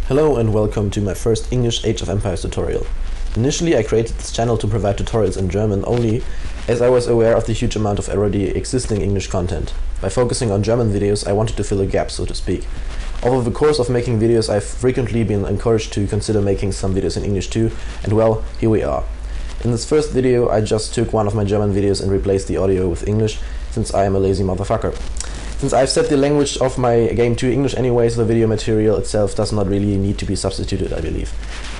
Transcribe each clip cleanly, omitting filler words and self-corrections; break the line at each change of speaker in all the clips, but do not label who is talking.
Hello and welcome to my first English Age of Empires tutorial. Initially I created this channel to provide tutorials in German only, as I was aware of the huge amount of already existing English content. By focusing on German videos I wanted to fill a gap, so to speak. Over the course of making videos I've frequently been encouraged to consider making some videos in English too, and well, here we are. In this first video I just took one of my German videos and replaced the audio with English, since I am a lazy motherfucker. Since I've set the language of my game to English anyways, the video material itself does not really need to be substituted, I believe.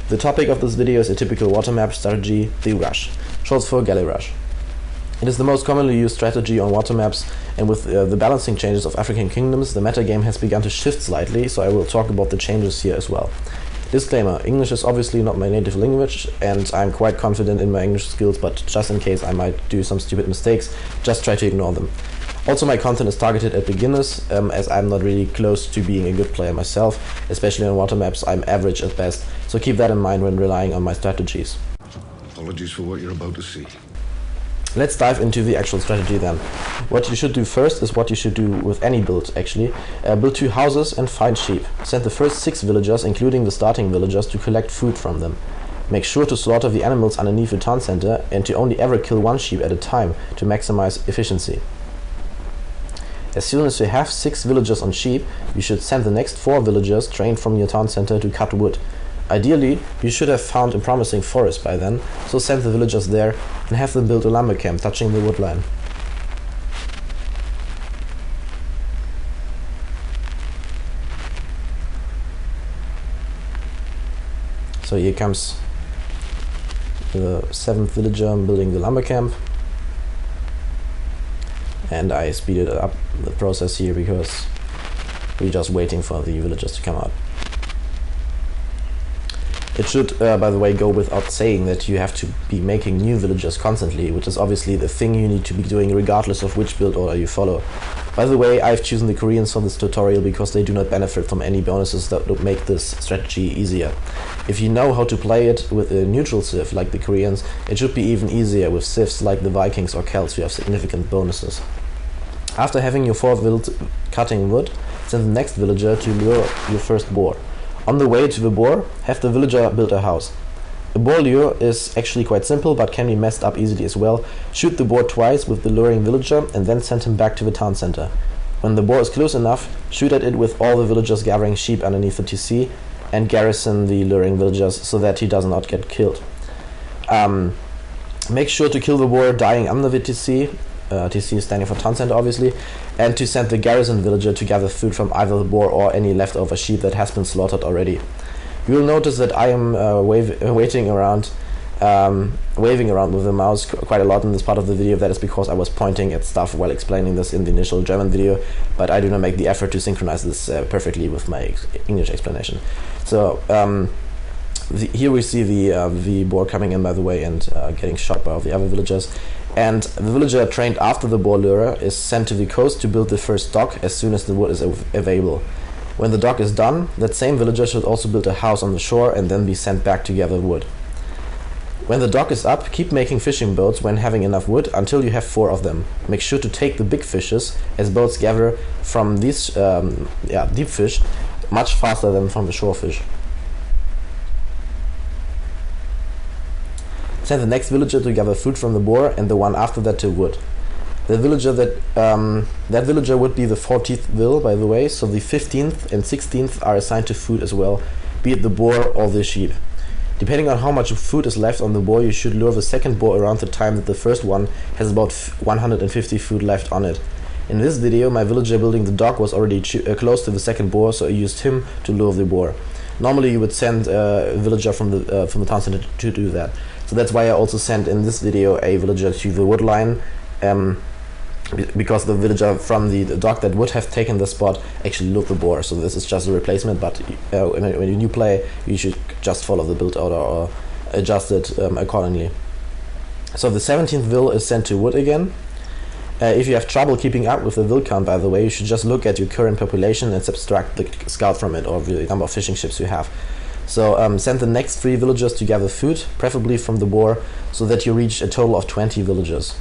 The topic of this video is a typical water map strategy, the Rush, short for Galley Rush. It is the most commonly used strategy on water maps, and with the balancing changes of African kingdoms, the metagame has begun to shift slightly, so I will talk about the changes here as well. Disclaimer, English is obviously not my native language, and I'm quite confident in my English skills, but just in case I might do some stupid mistakes, just try to ignore them. Also, my content is targeted at beginners, as I'm not really close to being a good player myself, especially on water maps. I'm average at best, so keep that in mind when relying on my strategies.
Apologies for what you're about to see.
Let's dive into the actual strategy then. What you should do first is what you should do with any build actually. Build 2 houses and find sheep. Send the first 6 villagers, including the starting villagers, to collect food from them. Make sure to slaughter the animals underneath the town center and to only ever kill 1 sheep at a time to maximize efficiency. As soon as you have 6 villagers on sheep, you should send the next 4 villagers trained from your town center to cut wood. Ideally, you should have found a promising forest by then, so send the villagers there and have them build a lumber camp touching the wood line. So here comes the 7th villager building the lumber camp. And I speeded up the process here because we're just waiting for the villagers to come out. It should, by the way, go without saying that you have to be making new villagers constantly, which is obviously the thing you need to be doing regardless of which build order you follow. By the way, I've chosen the Koreans for this tutorial because they do not benefit from any bonuses that would make this strategy easier. If you know how to play it with a neutral civ like the Koreans, it should be even easier with civs like the Vikings or Celts who have significant bonuses. After having your 4th villager cutting wood, send the next villager to lure your first boar. On the way to the boar, have the villager build a house. A boar lure is actually quite simple but can be messed up easily as well. Shoot the boar twice with the luring villager and then send him back to the town center. When the boar is close enough, shoot at it with all the villagers gathering sheep underneath the TC and garrison the luring villagers so that he does not get killed. Make sure to kill the boar dying under the TC. TC is standing for town center obviously, and to send the garrison villager to gather food from either the boar or any leftover sheep that has been slaughtered already. You will notice that I am waving around with the mouse quite a lot in this part of the video. That is because I was pointing at stuff while explaining this in the initial German video, but I do not make the effort to synchronize this perfectly with my English explanation. So here we see the boar coming in, by the way, and getting shot by all the other villagers. And the villager trained after the boar lurer is sent to the coast to build the first dock as soon as the wood is available. When the dock is done, that same villager should also build a house on the shore and then be sent back to gather wood. When the dock is up, keep making fishing boats when having enough wood until you have 4 of them. Make sure to take the big fishes, as boats gather from these deep fish much faster than from the shore fish. Send the next villager to gather food from the boar and the one after that to wood. The villager that villager would be the 14th vill, by the way, so the 15th and 16th are assigned to food as well, be it the boar or the sheep. Depending on how much food is left on the boar, you should lure the second boar around the time that the first one has about 150 food left on it. In this video, my villager building the dock was already close to the second boar, so I used him to lure the boar. Normally you would send a villager from the town center to do that. So that's why I also sent in this video a villager to the wood line, because the villager from the dock that would have taken the spot actually lured the boar. So this is just a replacement, but when you play, you should just follow the build order or adjust it accordingly. So the 17th vill is sent to wood again. If you have trouble keeping up with the vill count, by the way, you should just look at your current population and subtract the scout from it, or the number of fishing ships you have. So send the next 3 villagers to gather food, preferably from the boar, so that you reach a total of 20 villagers.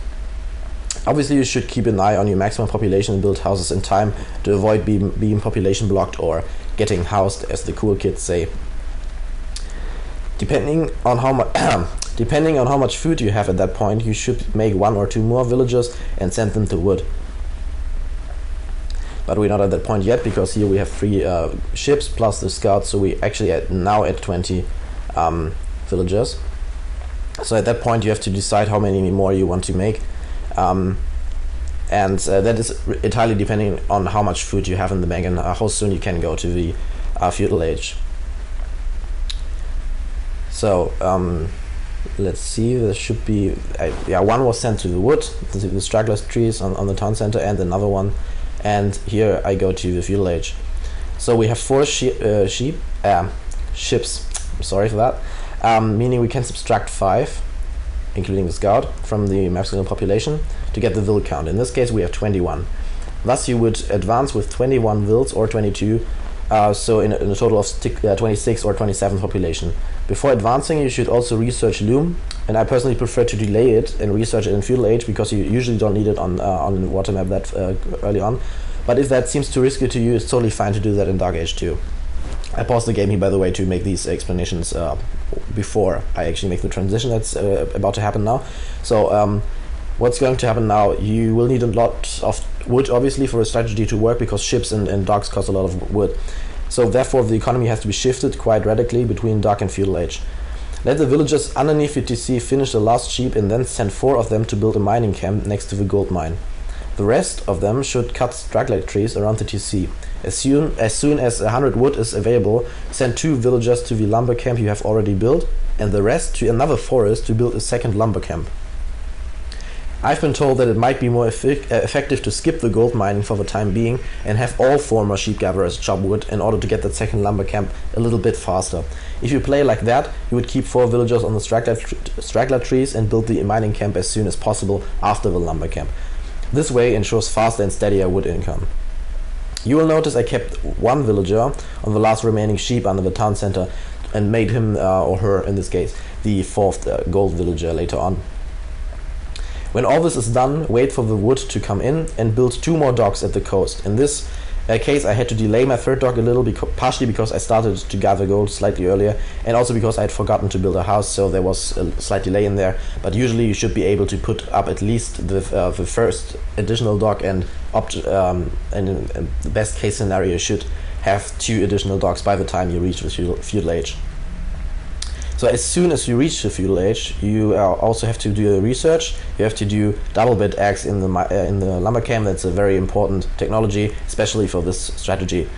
Obviously you should keep an eye on your maximum population and build houses in time to avoid being population blocked or getting housed, as the cool kids say. Depending on how much food you have at that point, you should make 1 or 2 more villagers and send them to wood. But we're not at that point yet, because here we have 3 ships plus the scouts, so we actually now at 20 villagers. So at that point you have to decide how many more you want to make, and that is entirely depending on how much food you have in the bank and how soon you can go to the feudal age. So let's see, there should be one was sent to the wood, the straggler trees on the town center, and another one, and here I go to the feudal age. So we have 4 ships, sorry for that, meaning we can subtract 5, including the scout, from the maximum population to get the vill count. In this case we have 21. Thus you would advance with 21 vills or 22, so in a total of 26 or 27 population. Before advancing you should also research loom, and I personally prefer to delay it and research it in feudal age, because you usually don't need it on the water map that early on. But if that seems too risky to you, it's totally fine to do that in Dark Age too. I paused the game here, by the way, to make these explanations before I actually make the transition that's about to happen now. So what's going to happen now, you will need a lot of wood, obviously, for a strategy to work, because ships and docks cost a lot of wood. So therefore the economy has to be shifted quite radically between Dark and Feudal Age. Let the villagers underneath the TC finish the last sheep, and then send 4 of them to build a mining camp next to the gold mine. The rest of them should cut straggler trees around the TC. As soon as 100 wood is available, send 2 villagers to the lumber camp you have already built, and the rest to another forest to build a second lumber camp. I've been told that it might be more effective to skip the gold mining for the time being and have all former sheep gatherers chop wood in order to get that second lumber camp a little bit faster. If you play like that, you would keep 4 villagers on the straggler trees and build the mining camp as soon as possible after the lumber camp. This way ensures faster and steadier wood income. You will notice I kept 1 villager on the last remaining sheep under the town center and made him, or her in this case, the 4th gold villager later on. When all this is done, wait for the wood to come in and build 2 more docks at the coast. In this case I had to delay my 3rd dock a little, partially because I started to gather gold slightly earlier, and also because I had forgotten to build a house, so there was a slight delay in there. But usually you should be able to put up at least the first additional dock, and in the best case scenario you should have 2 additional docks by the time you reach the feudal age. So as soon as you reach the feudal age, you also have to do research. You have to do double bed eggs in the lumber camp. That's a very important technology, especially for this strategy.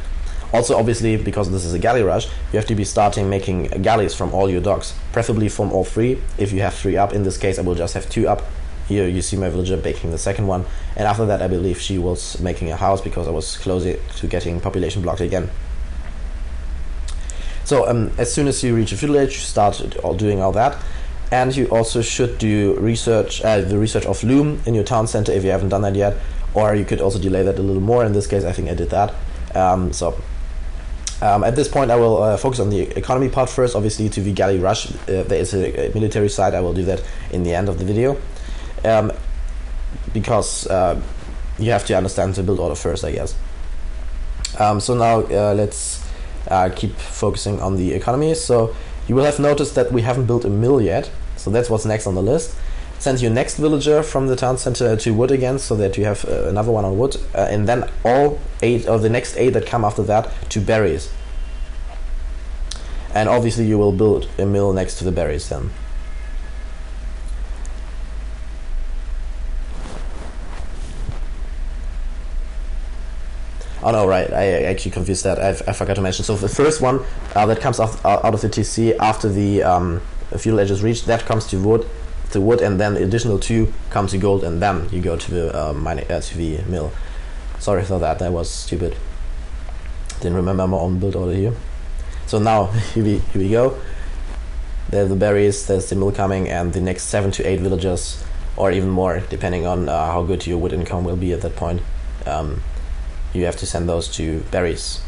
Also, obviously, because this is a galley rush, you have to be starting making galleys from all your docks, preferably from all 3. If you have 3 up, in this case I will just have 2 up. Here you see my villager baking the second one, and after that I believe she was making a house, because I was closer to getting population blocked again. So as soon as you reach a feudal age, you start doing all that, and you also should do research, the research of loom in your town center if you haven't done that yet, or you could also delay that a little more. In this case I think I did that. At this point I will focus on the economy part first. Obviously to the Galley Rush there is a military side. I will do that in the end of the video, because you have to understand the build order first, I guess. So now let's keep focusing on the economy. So you will have noticed that we haven't built a mill yet, so that's what's next on the list. Send your next villager from the town center to wood again, so that you have another one on wood, and then all 8 of the next 8 that come after that to berries. And obviously you will build a mill next to the berries then. Oh no, right, I actually confused that. I forgot to mention. So the first one that comes out of the TC after the feudal age is reached, that comes to wood, and then the additional 2 come to gold, and then you go to the to the mill. Sorry for that. That was stupid. Didn't remember my own build order here. So now here we go. There's the berries. There's the mill coming, and the next 7 to 8 villagers, or even more, depending on how good your wood income will be at that point. You have to send those to berries.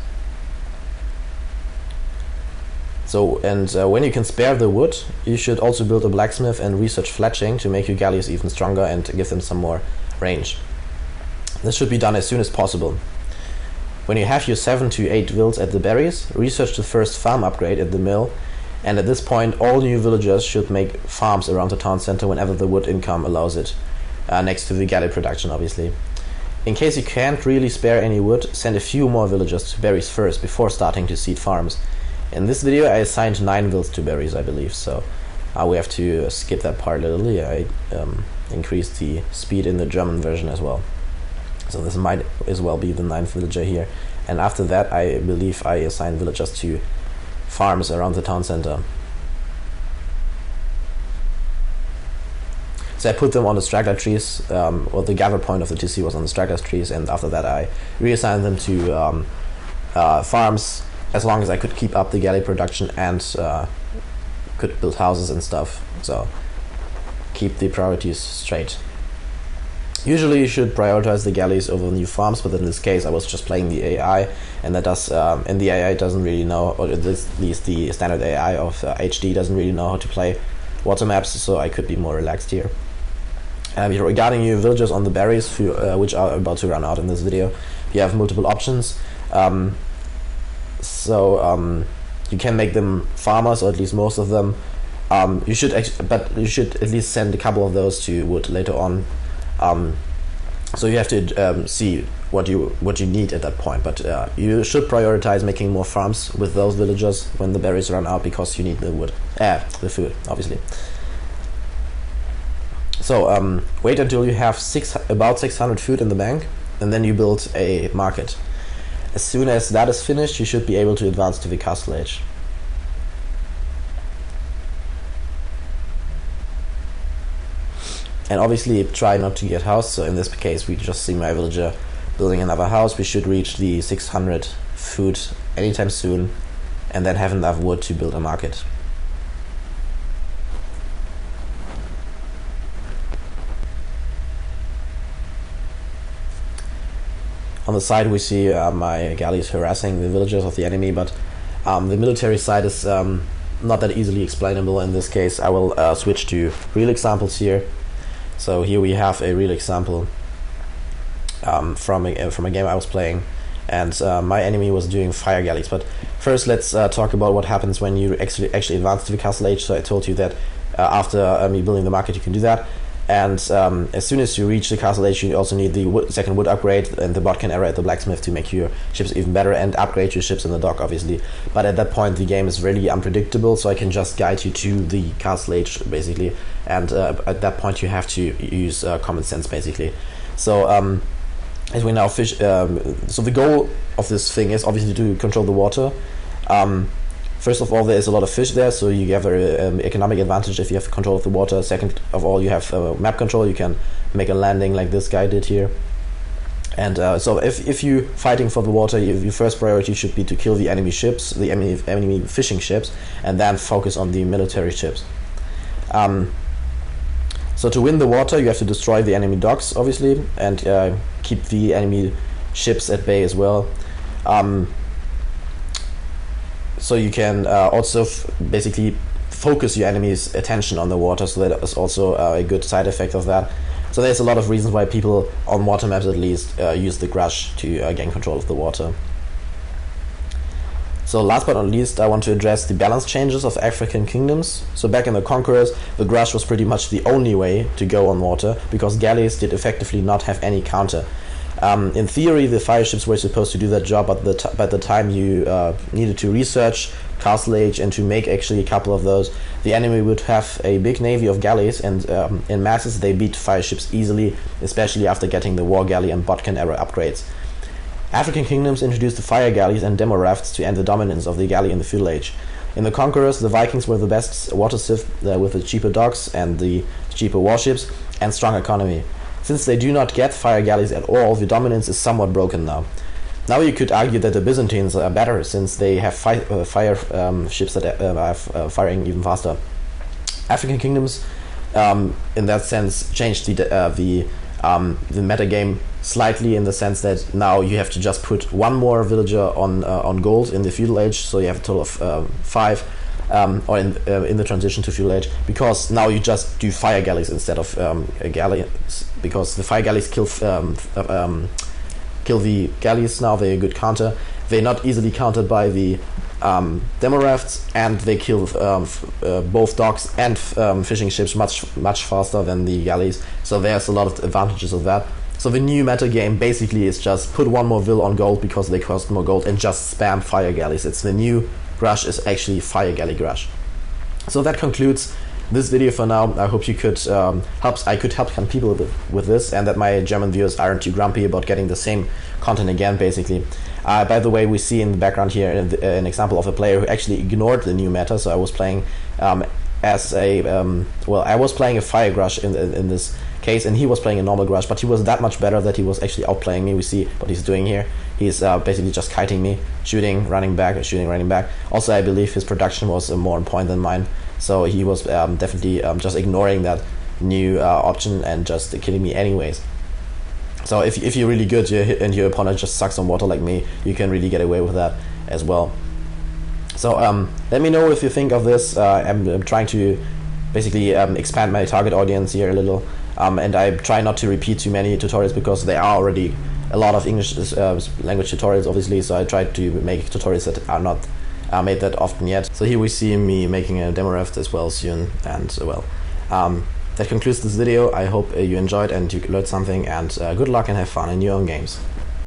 So, and when you can spare the wood, you should also build a blacksmith and research fletching to make your galleys even stronger and give them some more range. This should be done as soon as possible. When you have your 7 to 8 vills at the berries, research the first farm upgrade at the mill, and at this point all new villagers should make farms around the town center whenever the wood income allows it, next to the galley production obviously. In case you can't really spare any wood, send a few more villagers to berries first before starting to seed farms. In this video I assigned 9 vills to berries, I believe, so we have to skip that part a little. I increased the speed in the German version as well. So this might as well be the 9th villager here. And after that, I believe I assign villagers to farms around the town center. So I put them on the straggler trees, or the gather point of the TC was on the straggler trees, and after that I reassigned them to farms, as long as I could keep up the galley production and could build houses and stuff. So keep the priorities straight. Usually you should prioritize the galleys over new farms, but in this case I was just playing the AI, and that does and the AI doesn't really know, or at least the standard AI of HD doesn't really know how to play water maps, so I could be more relaxed here. Regarding your villagers on the berries, which are about to run out in this video, you have multiple options. You can make them farmers, or at least most of them. You should at least send a couple of those to wood later on. So you have to see what you need at that point, but you should prioritize making more farms with those villagers when the berries run out, because you need the wood, the food, obviously. So wait until you have about 600 food in the bank, and then you build a market. As soon as that is finished, you should be able to advance to the castle age. And obviously try not to get housed, so in this case we just see my villager building another house. We should reach the 600 food anytime soon, and then have enough wood to build a market. On the side we see my galleys harassing the villagers of the enemy, but the military side is not that easily explainable in this case. I will switch to real examples here. So here we have a real example from a game I was playing, and my enemy was doing fire galleys. But first let's talk about what happens when you actually advance to the castle age. So I told you that after me building the market you can do that, and as soon as you reach the castle age you also need the second wood upgrade and the Bodkin error at the blacksmith to make your ships even better and upgrade your ships in the dock, obviously. But at that point the game is really unpredictable, so I can just guide you to the castle age basically, and at that point you have to use common sense basically. So as we now fish, so the goal of this thing is obviously to control the water. First of all, there is a lot of fish there, so you have an economic advantage if you have control of the water. Second of all, you have map control. You can make a landing like this guy did here. And so if you're fighting for the water, your first priority should be to kill the enemy ships, the enemy fishing ships, and then focus on the military ships. So to win the water, you have to destroy the enemy docks, obviously, and keep the enemy ships at bay as well. So you can also basically focus your enemy's attention on the water, so that is also a good side effect of that. So there's a lot of reasons why people, on water maps at least, use the Grush to gain control of the water. So last but not least, I want to address the balance changes of African kingdoms. So back in the Conquerors, the Grush was pretty much the only way to go on water, because galleys did effectively not have any counter. In theory, the fire ships were supposed to do that job, but by the time you needed to research Castle Age and to make actually a couple of those, the enemy would have a big navy of galleys, and in masses they beat fire ships easily, especially after getting the War Galley and Bodkin era upgrades. African kingdoms introduced the fire galleys and demo rafts to end the dominance of the galley in the feudal age. In the Conquerors, the Vikings were the best water sieve with the cheaper docks and the cheaper warships and strong economy. Since they do not get fire galleys at all, the dominance is somewhat broken now. Now you could argue that the Byzantines are better, since they have fire ships that are firing even faster. African kingdoms, in that sense, changed the meta game slightly, in the sense that now you have to just put one more villager on gold in the feudal age, so you have a total of 5. Or in the transition to feudal age, because now you just do fire galleys instead of galleys, because the fire galleys kill kill the galleys now. They're a good counter. They're not easily countered by the demo rafts, and they kill both docks and fishing ships much faster than the galleys. So there's a lot of advantages of that. So the new meta game basically is just put one more vill on gold because they cost more gold and just spam fire galleys. It's the new Grush is actually fire galley Grush. So that concludes this video for now. I hope you could help some people with this, and that my German viewers aren't too grumpy about getting the same content again, basically. By the way, we see in the background here an example of a player who actually ignored the new meta. So I was playing as a I was playing a fire Grush in this case, and he was playing a normal Grush, but he was that much better that he was actually outplaying me. We see what he's doing here. He's basically just kiting me, shooting, running back, shooting, running back. Also, I believe his production was more on point than mine, so he was definitely just ignoring that new option and just killing me anyways. So if you're really good and your opponent just sucks on water like me, you can really get away with that as well. So let me know if you think of this. I'm trying to basically expand my target audience here a little, and I try not to repeat too many tutorials because there are already a lot of English language tutorials, obviously, so I try to make tutorials that are not made that often yet. So here we see me making a demo raft as well soon, and that concludes this video. I hope you enjoyed and you learned something, and good luck and have fun in your own games.